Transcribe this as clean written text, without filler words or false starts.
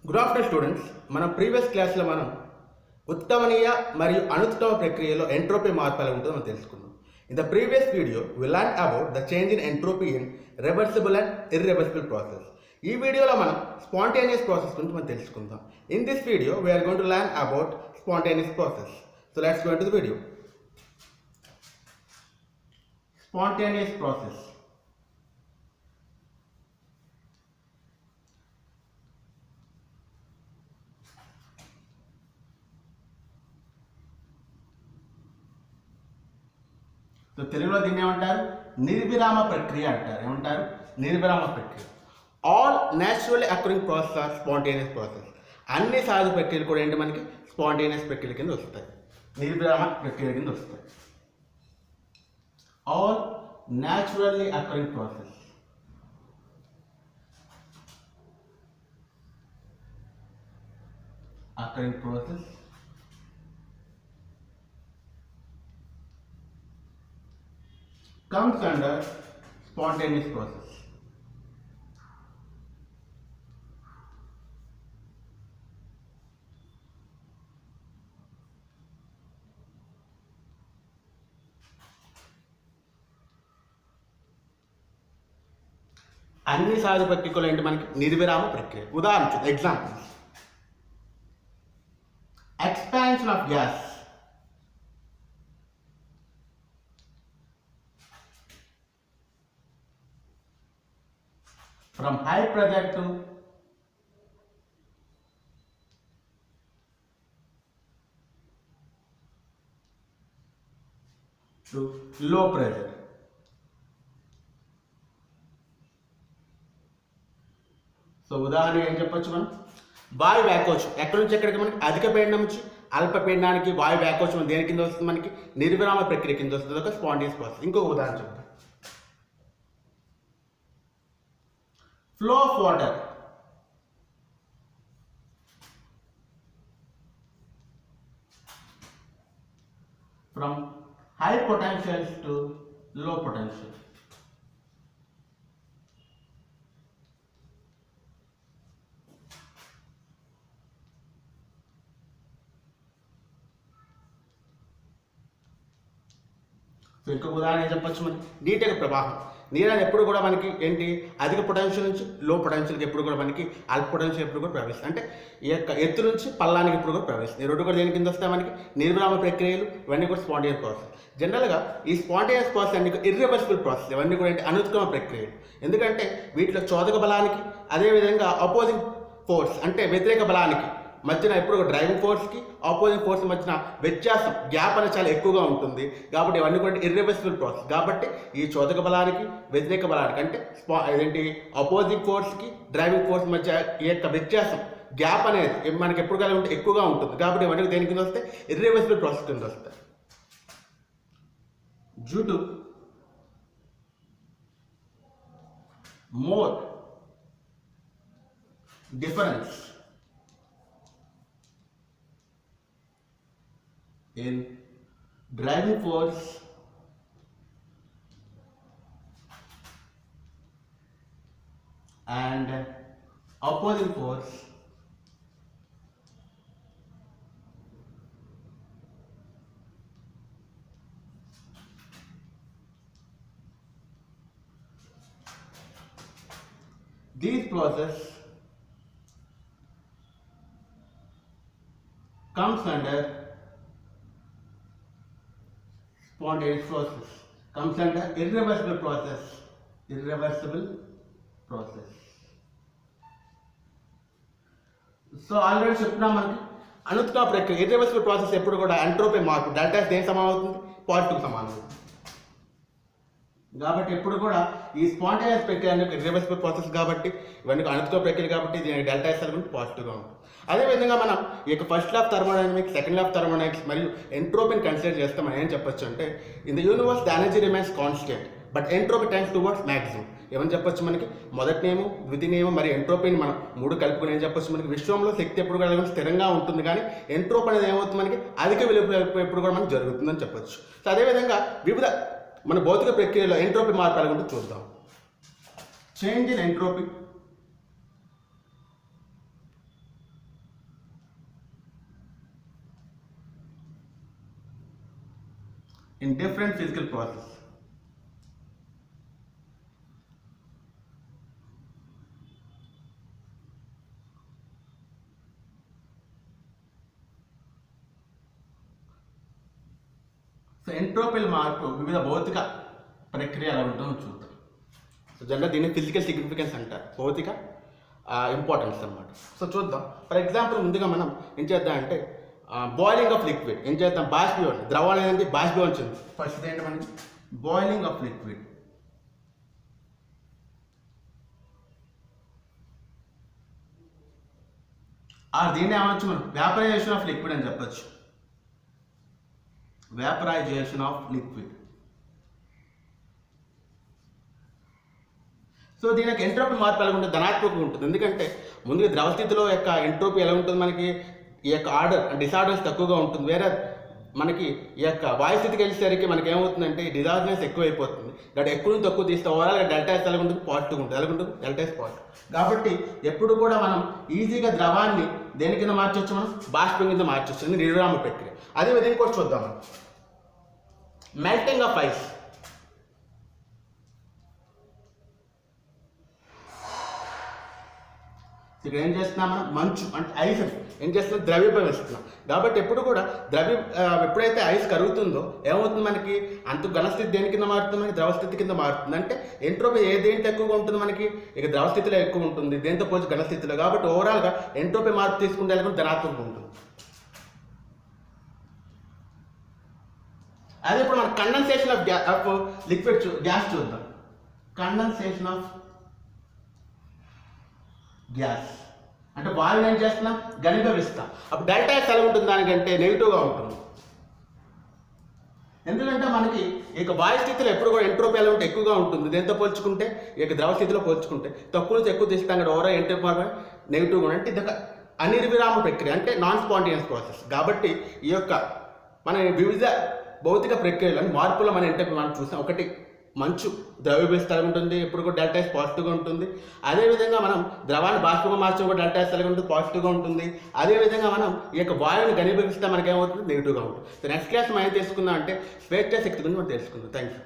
Good afternoon students. మన previous క్లాస్లో మనం ఉత్పన్నీయ మరియు అనుత్పన్న ప్రక్రియలో ఎంట్రోపీ మార్పు ఎలా ఉంటుందో మనం తెలుసుకున్నాం. In the previous video we learn about the change in entropy in reversible and irreversible process. ఈ వీడియోలో మనం స్పాంటేనియస్ ప్రాసెస్ గురించి మనం తెలుసుకుందాం. In this video we're going to learn about spontaneous process. So let's go into the video. Spontaneous process. So తెలుగులో దీన్ని ఏమంటారు? నిర్విరామ ప్రక్రియ అంటారు. ఏమంటారు? నిర్విరామ ప్రక్రియ. All naturally occurring process are spontaneous process. అన్ని సహజ ప్రక్రియలు కూడా ఏంటి మనకి స్పాంటేనియస్ ప్రక్రియ కింద వస్తాయి, నిర్విరామ ప్రక్రియ కింద వస్తాయి. All naturally occurring process comes under spontaneous process. అన్ని సహజ ప్రక్రియలు ఏంటి మనకి నిర్విరామ ప్రక్రియ. ఉదాహరణ examples: expansion of gas, from high pressure to low pressure. So ఉదాహరణ ఏం చెప్పొచ్చు మనం? వాయు వ్యాకోచం ఎక్కడి నుంచి ఎక్కడికి మనకి అధిక పీడనం నుంచి అల్ప పీడనానికి వాయు వ్యాకోచం దేని కింద వస్తుంది? మనకి నిర్విరామ ప్రక్రియ కింద వస్తుంది. ఒక స్పాంటేనియస్ ప్రాసెస్. ఇంకొక ఉదాహరణ చెప్తాం. Flow of water from high potentials to low potential. So ఇంకొక ఉదాహరణ ఏం చెప్పచ్చు? మనకి నీటి యొక్క ప్రవాహం. నీరు అనేది ఎప్పుడు కూడా మనకి ఏంటి అధిక పొటెన్షియల్ నుంచి లో పొటెన్షియల్కి ఎప్పుడు కూడా మనకి అల్ప పొటెన్షియల్ ఎప్పుడు కూడా ప్రవేశిస్తుంది. అంటే ఈ యొక్క ఎత్తు నుంచి పల్లానికి ఎప్పుడు కూడా ప్రవేశిస్తుంది. ఈ రెండు కూడా దేని కింద వస్తాయి? మనకి నిర్విరామ ప్రక్రియలు. ఇవన్నీ కూడా స్పాంటేనియస్ ప్రాసెస్. జనరల్గా ఈ స్పాంటేనియస్ ప్రాసెస్ అన్ని ఇర్రివర్సిబుల్ ప్రాసెస్. ఇవన్నీ కూడా ఏంటి అనుత్క్రమ ప్రక్రియలు. ఎందుకంటే వీటిలో చోదక బలానికి అదేవిధంగా అపోజింగ్ ఫోర్స్ అంటే వ్యతిరేక బలానికి మధ్యన ఎప్పుడు డ్రైవింగ్ ఫోర్స్కి ఆపోజింగ్ ఫోర్స్ మధ్యన వ్యత్యాసం గ్యాప్ అనేది చాలా ఎక్కువగా ఉంటుంది. కాబట్టి ఇవన్నీ కూడా ఇర్రివర్సిబుల్ ప్రాసెస్. కాబట్టి ఈ చోదక బలానికి వ్యతిరేక బలానికి అంటే ఏంటి ఆపోజింగ్ ఫోర్స్కి డ్రైవింగ్ ఫోర్స్ మధ్య ఈ యొక్క వ్యత్యాసం గ్యాప్ అనేది మనకి ఎప్పుడు కలిగి ఉంటే ఎక్కువగా ఉంటుంది. కాబట్టి ఇవన్నీ దేని కింద వస్తే ఇర్రివర్సిబుల్ ప్రాసెస్ కింద వస్తాయి. Due to more difference in driving force and opposing force, these process comes under spontaneous process, comes under irreversible process. So already చెప్తున్నాం మనకి అనుత్క్రమ ప్రక్రియ ఇర్రివర్సిబుల్ ప్రాసెస్ ఎప్పుడు కూడా ఎంట్రోపీ మార్పు డెల్టా ఎస్ దేనికి సమానం అవుతుంది? పాజిటివ్కి సమానం అవుతుంది. కాబట్టి ఎప్పుడు కూడా ఈ స్పాంటేనియస్ ప్రక్రియ అనేది ఇర్రివర్సిబుల్ ప్రాసెస్ కాబట్టి ఇవన్నీ అనుత్క్రమ ప్రక్రియ కాబట్టి దీనికి డెల్టా ఎస్ అనేది పాజిటివ్గా ఉంటుంది. అదేవిధంగా మనం ఈ యొక్క first law of thermodynamics, second law of thermodynamics మరియు ఎంట్రోపీని కన్సిడర్ చేస్తే మనం ఏం చెప్పొచ్చు అంటే in the universe the energy remains constant but entropy tends towards maximum. ఏమని చెప్పొచ్చు? మనకి మొదటి నియమం, ద్వితీయ నియమం మరియు ఎంట్రోపీని మనం మూడు కలుపుకొని ఏం చెప్పొచ్చు? మనకి విశ్వంలో శక్తి ఎప్పుడు కూడా స్థిరంగా ఉంటుంది, కానీ ఎంట్రోపీ అనేది ఏమవుతుంది? మనకి అధిక విలువ ఎప్పుడు కూడా మనకి జరుగుతుందని చెప్పొచ్చు. సో అదేవిధంగా వివిధ మన భౌతిక ప్రక్రియలో ఎంట్రోపీ మార్పాల గురించి చూద్దాం. Change in entropy in different physical process. So ఎంట్రోపిల్ మార్పు వివిధ భౌతిక ప్రక్రియ ఎలా ఉంటుందో చూద్దాం. సో జనరల్ దీన్ని ఫిజికల్ సిగ్నిఫికెన్స్ అంటారు, భౌతిక ఇంపార్టెన్స్ అనమాట. సో చూద్దాం. ఫర్ ఎగ్జాంపుల్ ముందుగా మనం ఏం చేద్దాం అంటే బాయిలింగ్ ఆఫ్ లిక్విడ్ ఏం చేద్దాం, బాష్పీభవనం, ద్రవం అనేది బాష్పీభవించింది. ఫస్ట్ ఏంటి మనకి బాయిలింగ్ ఆఫ్ లిక్విడ్. దీన్ని ఏమవచ్చు మనం వేపరైజేషన్ ఆఫ్ లిక్విడ్ అని చెప్పచ్చు. Vaporisation of liquid. సో దీనికి ఎంట్రోపీ మార్పు ఎలా ఉంటుంది, ధనాత్మకంగా ఉంటుంది. ఎందుకంటే ముందుగా ద్రవ స్థితిలో యొక్క ఎంట్రోపీ ఎలా ఉంటుంది, మనకి ఈ యొక్క ఆర్డర్ డిసార్డర్స్ తక్కువగా ఉంటుంది. వేరే మనకి ఈ యొక్క వాయు స్థితికి వెళ్ళేసరికి మనకి ఏమవుతుందంటే డిసార్డర్స్ ఎక్కువైపోతుంది. ఇక్కడ ఎక్కువ నుంచి తక్కువ తీస్తే ఓవరాల్గా డెల్టాస్ ఎలా ఉంటుంది, పాజిటివ్ ఉంటుంది. ఎలా ఉంటుంది, డెల్టాస్ పాజిటివ్. కాబట్టి ఎప్పుడు కూడా మనం ఈజీగా ద్రవాన్ని దేని కింద మార్చవచ్చు, మనం బాష్పం కింద మార్చవచ్చు. ఇది నిర్విరామ ప్రక్రియ. అదేవిధంగా ఇంకోటి చూద్దాం మనం, మెల్టింగ్ ఆఫ్ ఐస్. ఇక్కడ ఏం చేస్తున్నాం మనం, మంచు అంటే ఐస్ ఏం చేస్తున్నాం, ద్రవీభవిస్తున్నాం. కాబట్టి ఎప్పుడు కూడా ఎప్పుడైతే ఐస్ కరుగుతుందో ఏమవుతుంది, మనకి అంత ఘనస్థితి దేని కింద మారుతుంది, మనకి ద్రవస్థితి కింద మారుతుంది. అంటే ఎంట్రోపీ దేంట్లో ఎక్కువగా ఉంటుంది, మనకి ఇక ద్రవస్థితిలో ఎక్కువ ఉంటుంది, దేంతో పోల్చి ఘనస్థితిలో. కాబట్టి ఓవరాల్గా ఎంట్రోపీ మార్పు తీసుకుంటే ధనాత్మకంగా ఉంటుంది. అదే ఇప్పుడు మనం కండెన్సేషన్ ఆఫ్ లిక్విడ్ గ్యాస్ చూద్దాం. కండెన్సేషన్ ఆఫ్ గ్యాస్ అంటే వాయువుని ఏం చేస్తున్నాం, ఘనీభవిస్తాం. అప్పుడు డెల్టా ఎస్ ఎలా ఉంటుంది, దానికంటే నెగిటివ్గా ఉంటుంది. ఎందుకంటే మనకి ఇక వాయు స్థితిలో ఎప్పుడు కూడా ఎంట్రోపీ ఎలా ఉంటే ఎక్కువగా ఉంటుంది, దేంతో పోల్చుకుంటే ఇక ద్రవ స్థితిలో పోల్చుకుంటే. తక్కువ నుంచి ఎక్కువ తీస్తాం కదా, ఓవరాల్ ఎంట్రోపీ నెగిటివ్గా అంటే ఇది ఒక అనిర్విరామ ప్రక్రియ, అంటే నాన్ స్పాంటేనియస్ ప్రాసెస్. కాబట్టి ఈ యొక్క మన వివిధ భౌతిక ప్రక్రియలను మార్పులో మన ఎంట్రోపీ మనం చూసాం. ఒకటి మంచు ద్రవ్యభవిస్తూ ఉంటుంది, ఎప్పుడు కూడా డెల్టా ఎస్ పాజిటివ్గా ఉంటుంది. అదేవిధంగా మనం ద్రవాన్ని బాష్పంగా మార్చడం కూడా డెల్టా ఎస్ ఎలా ఉంటుంది, పాజిటివ్గా ఉంటుంది. అదేవిధంగా మనం ఈ యొక్క వాయువుని ఘనీభవిస్తే మనకి ఏమవుతుంది, నెగిటివ్గా ఉంటుంది. సో నెక్స్ట్ క్లాస్ మనం ఏం తెలుసుకుందాం అంటే స్వేచ్ఛా శక్తి గురించి మనం తెలుసుకుందాం. Thank you.